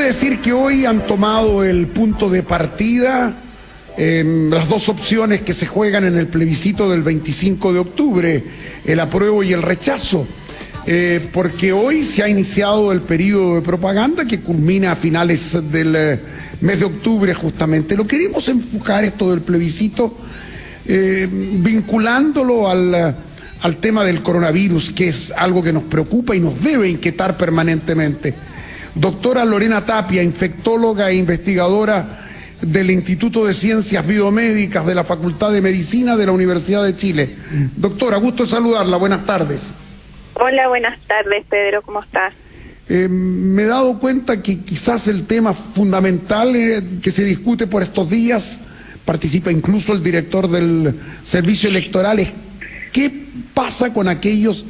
decir que hoy han tomado el punto de partida las dos opciones que se juegan en el plebiscito del 25 de octubre, el apruebo y el rechazo, porque hoy se ha iniciado el periodo de propaganda que culmina a finales del mes de octubre justamente. Lo queremos enfocar esto del plebiscito vinculándolo al tema del coronavirus, que es algo que nos preocupa y nos debe inquietar permanentemente. Doctora Lorena Tapia, infectóloga e investigadora del Instituto de Ciencias Biomédicas de la Facultad de Medicina de la Universidad de Chile. Doctora, gusto de saludarla, buenas tardes. Hola, buenas tardes, Pedro, ¿cómo estás? Me he dado cuenta que quizás el tema fundamental que se discute por estos días, participa incluso el director del Servicio Electoral, es qué pasa con aquellos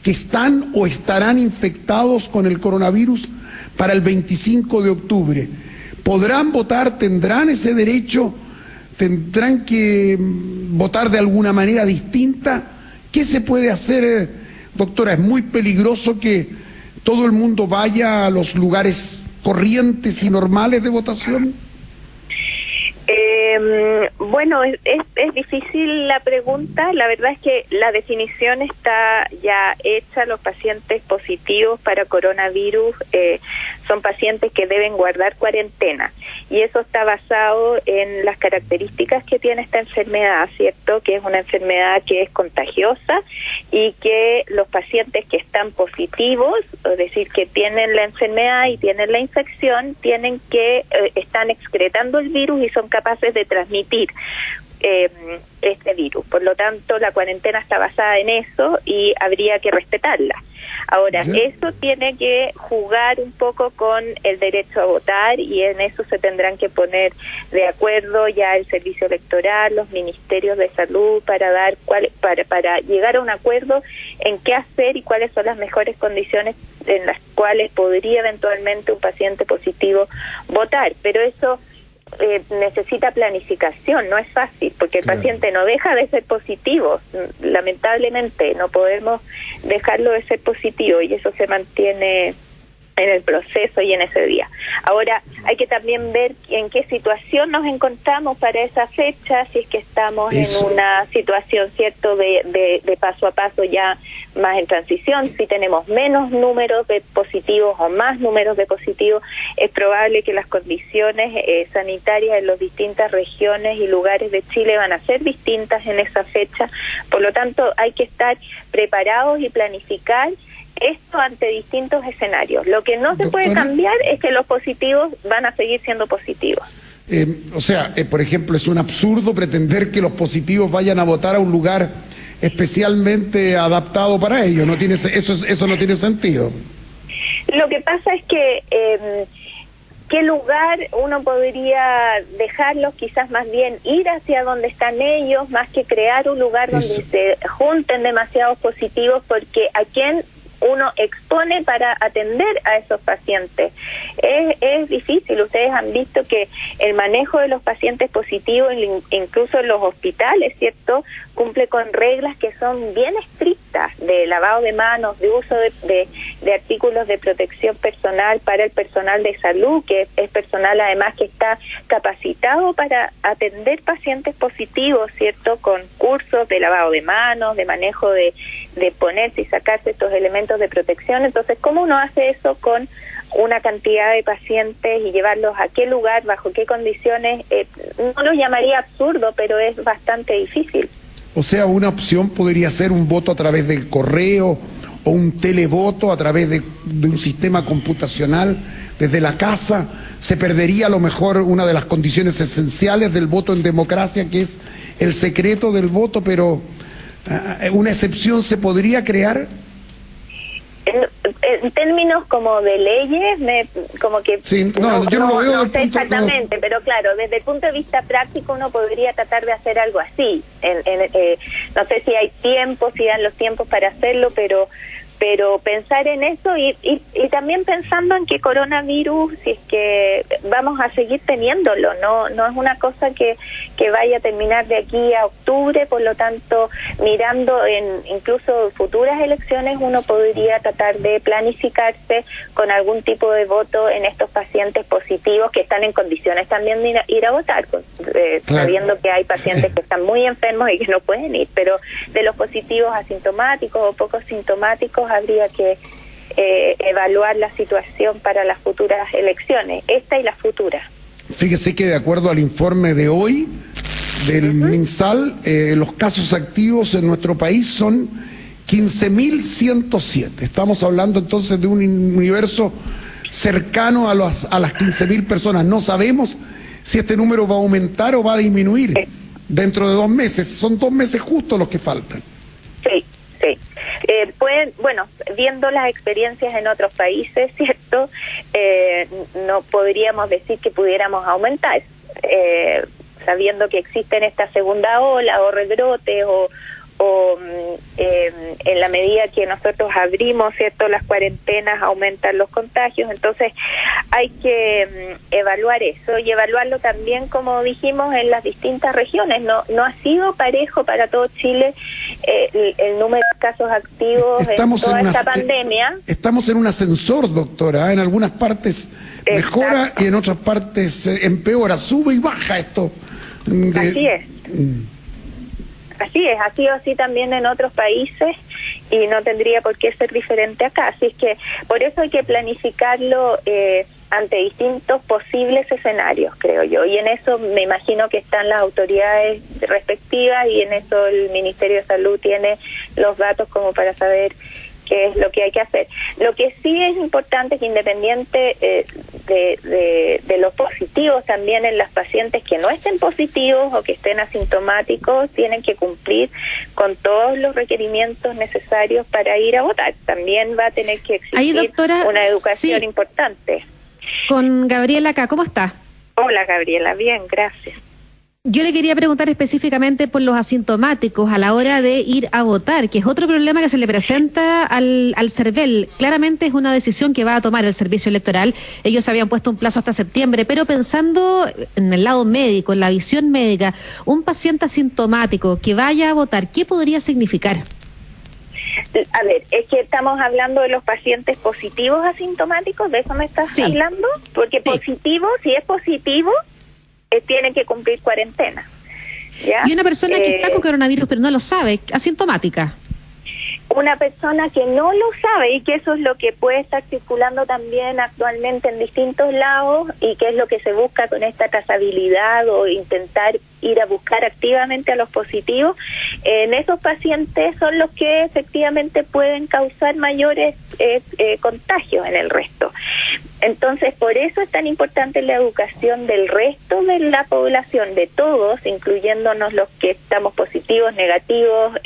que están o estarán infectados con el coronavirus para el 25 de octubre. ¿Podrán votar? ¿Tendrán ese derecho? ¿Tendrán que votar de alguna manera distinta? ¿Qué se puede hacer, doctora? ¿Es muy peligroso que todo el mundo vaya a los lugares corrientes y normales de votación? Bueno, es difícil la pregunta. La verdad es que la definición está ya hecha. Los pacientes positivos para coronavirus son pacientes que deben guardar cuarentena, y eso está basado en las características que tiene esta enfermedad, ¿cierto? Que es una enfermedad que es contagiosa y que los pacientes que están positivos, es decir, que tienen la enfermedad y tienen la infección, tienen que están excretando el virus y son capaces de transmitir este virus. Por lo tanto, la cuarentena está basada en eso y habría que respetarla. Ahora, eso tiene que jugar un poco con el derecho a votar, y en eso se tendrán que poner de acuerdo ya el Servicio Electoral, los ministerios de salud, para llegar a un acuerdo en qué hacer y cuáles son las mejores condiciones en las cuales podría eventualmente un paciente positivo votar. Pero eso necesita planificación, no es fácil, porque el paciente no deja de ser positivo, lamentablemente no podemos dejarlo de ser positivo, y eso se mantiene en el proceso y en ese día. Ahora, hay que también ver en qué situación nos encontramos para esa fecha, si es que estamos en una situación, cierto, de paso a paso ya más en transición. Si tenemos menos números de positivos o más números de positivos, es probable que las condiciones sanitarias en las distintas regiones y lugares de Chile van a ser distintas en esa fecha. Por lo tanto, hay que estar preparados y planificar esto ante distintos escenarios. Lo que no se puede cambiar es que los positivos van a seguir siendo positivos. Por ejemplo, es un absurdo pretender que los positivos vayan a votar a un lugar especialmente adaptado para ellos. No tiene eso no tiene sentido. Lo que pasa es que ¿qué lugar uno podría dejarlos? Quizás más bien ir hacia donde están ellos, más que crear un lugar donde se junten demasiados positivos, porque ¿a quién uno expone para atender a esos pacientes? Es difícil. Ustedes han visto que el manejo de los pacientes positivos, incluso en los hospitales, ¿cierto?, cumple con reglas que son bien estrictas de lavado de manos, de uso de artículos de protección personal para el personal de salud, que es personal además que está capacitado para atender pacientes positivos, ¿cierto?, con cursos de lavado de manos, de manejo de ponerse y sacarse estos elementos de protección. Entonces, ¿cómo uno hace eso con una cantidad de pacientes y llevarlos a qué lugar, bajo qué condiciones? No lo llamaría absurdo, pero es bastante difícil. O sea, una opción podría ser un voto a través del correo o un televoto a través de un sistema computacional desde la casa. Se perdería a lo mejor una de las condiciones esenciales del voto en democracia, que es el secreto del voto, pero ¿una excepción se podría crear? En términos como de leyes, como que sí, yo no lo veo no sé exactamente, pero claro, desde el punto de vista práctico uno podría tratar de hacer algo así. No sé si hay tiempo, si dan los tiempos para hacerlo, pero pero pensar en eso y también pensando en que coronavirus, si es que vamos a seguir teniéndolo, no es una cosa que vaya a terminar de aquí a octubre, por lo tanto, mirando en incluso futuras elecciones, uno podría tratar de planificarse con algún tipo de voto en estos pacientes positivos que están en condiciones también de ir a votar, sabiendo que hay pacientes que están muy enfermos y que no pueden ir, pero de los positivos asintomáticos o poco sintomáticos habría que evaluar la situación para las futuras elecciones, esta y las futuras. Fíjese que de acuerdo al informe de hoy del MinSal, los casos activos en nuestro país son 15.107. Estamos hablando entonces de un universo cercano a las 15.000 personas. No sabemos si este número va a aumentar o va a disminuir dentro de 2 meses. Son 2 meses justos los que faltan. Sí. Viendo las experiencias en otros países, ¿cierto? No podríamos decir que pudiéramos aumentar, sabiendo que existen esta segunda ola o rebrotes o en la medida que nosotros abrimos, ¿cierto?, las cuarentenas, aumentan los contagios. Entonces hay que evaluar eso y evaluarlo también, como dijimos, en las distintas regiones. No ha sido parejo para todo Chile el número de casos activos en toda esta pandemia. Estamos en un ascensor, doctora, en algunas partes mejora y en otras partes empeora, sube y baja esto. Así es. Así es, ha sido así también en otros países y no tendría por qué ser diferente acá. Así es que por eso hay que planificarlo ante distintos posibles escenarios, creo yo. Y en eso me imagino que están las autoridades respectivas y en eso el Ministerio de Salud tiene los datos como para saber qué es lo que hay que hacer. Lo que sí es importante es que independiente de los positivos, también en las pacientes que no estén positivos o que estén asintomáticos, tienen que cumplir con todos los requerimientos necesarios para ir a votar. También va a tener que existir ahí, doctora, una educación importante. Con Gabriela acá, ¿cómo está? Hola, Gabriela, bien, gracias. Yo le quería preguntar específicamente por los asintomáticos a la hora de ir a votar, que es otro problema que se le presenta al CERVEL. Claramente es una decisión que va a tomar el Servicio Electoral. Ellos habían puesto un plazo hasta septiembre, pero pensando en el lado médico, en la visión médica, un paciente asintomático que vaya a votar, ¿qué podría significar? A ver, es que estamos hablando de los pacientes positivos asintomáticos, ¿de eso me estás hablando? Porque positivo, si es positivo, tienen que cumplir cuarentena, ¿ya? Y una persona que está con coronavirus pero no lo sabe, asintomática. Una persona que no lo sabe, y que eso es lo que puede estar circulando también actualmente en distintos lados, y que es lo que se busca con esta trazabilidad o intentar ir a buscar activamente a los positivos, en esos pacientes son los que efectivamente pueden causar mayores contagios en el resto. Entonces, por eso es tan importante la educación del resto de la población, de todos, incluyéndonos los que estamos positivos, negativos,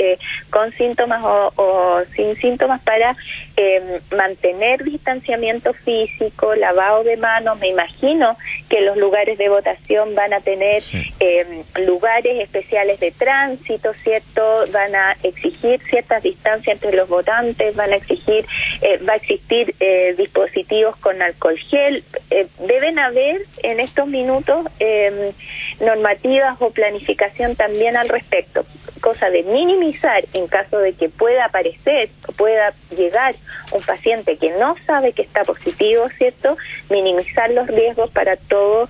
con síntomas o sin síntomas, para mantener distanciamiento físico, lavado de manos. Me imagino que los lugares de votación van a tener lugares especiales de tránsito, ¿cierto? Van a exigir ciertas distancias entre los votantes, va a existir dispositivos con alcohol gel. Deben haber en estos minutos normativas o planificación también al respecto, cosa de minimizar en caso de que pueda aparecer o pueda llegar un paciente que no sabe que está positivo, ¿cierto? Minimizar los riesgos para todo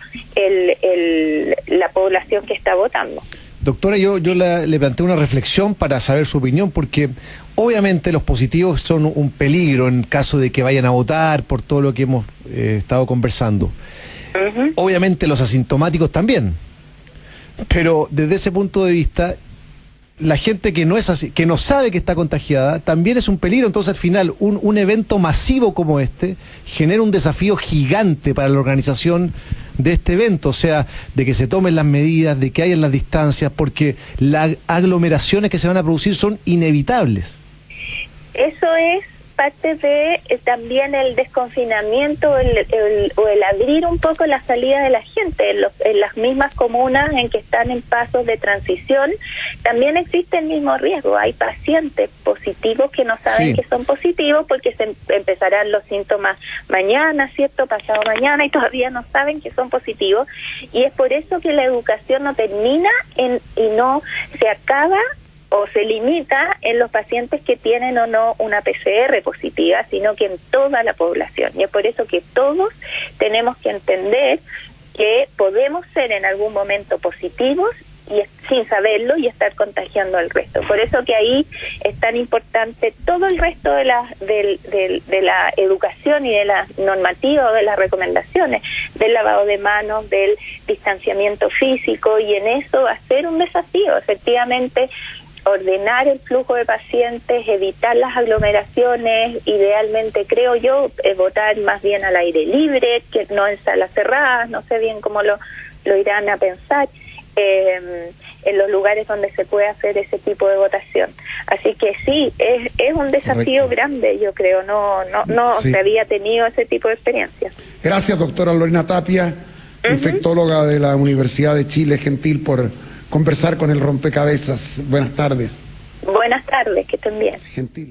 la población que está votando. Doctora, yo le planteo una reflexión para saber su opinión, porque obviamente los positivos son un peligro en caso de que vayan a votar, por todo lo que hemos estado conversando. Obviamente los asintomáticos también, pero desde ese punto de vista, la gente que no es así, que no sabe que está contagiada, también es un peligro. Entonces, al final, un evento masivo como este genera un desafío gigante para la organización de este evento, o sea, de que se tomen las medidas, de que haya las distancias, porque las aglomeraciones que se van a producir son inevitables. Eso es parte de también el desconfinamiento o el abrir un poco la salida de la gente en las mismas comunas en que están en pasos de transición. También existe el mismo riesgo. Hay pacientes positivos que no saben que son positivos porque se empezarán los síntomas mañana, ¿cierto? Pasado mañana, y todavía no saben que son positivos. Y es por eso que la educación no termina y no se acaba o se limita en los pacientes que tienen o no una PCR positiva, sino que en toda la población. Y es por eso que todos tenemos que entender que podemos ser en algún momento positivos y sin saberlo y estar contagiando al resto. Por eso que ahí es tan importante todo el resto de la educación y de la normativa o de las recomendaciones, del lavado de manos, del distanciamiento físico, y en eso va a ser un desafío, efectivamente, ordenar el flujo de pacientes, evitar las aglomeraciones, idealmente creo yo, votar más bien al aire libre, que no en salas cerradas, no sé bien cómo lo irán a pensar, en los lugares donde se puede hacer ese tipo de votación. Así que sí, es un desafío grande, yo creo, no se había tenido ese tipo de experiencia. Gracias, doctora Lorena Tapia, infectóloga de la Universidad de Chile, gentil por conversar con el rompecabezas. Buenas tardes. Buenas tardes, que estén bien. Gentil.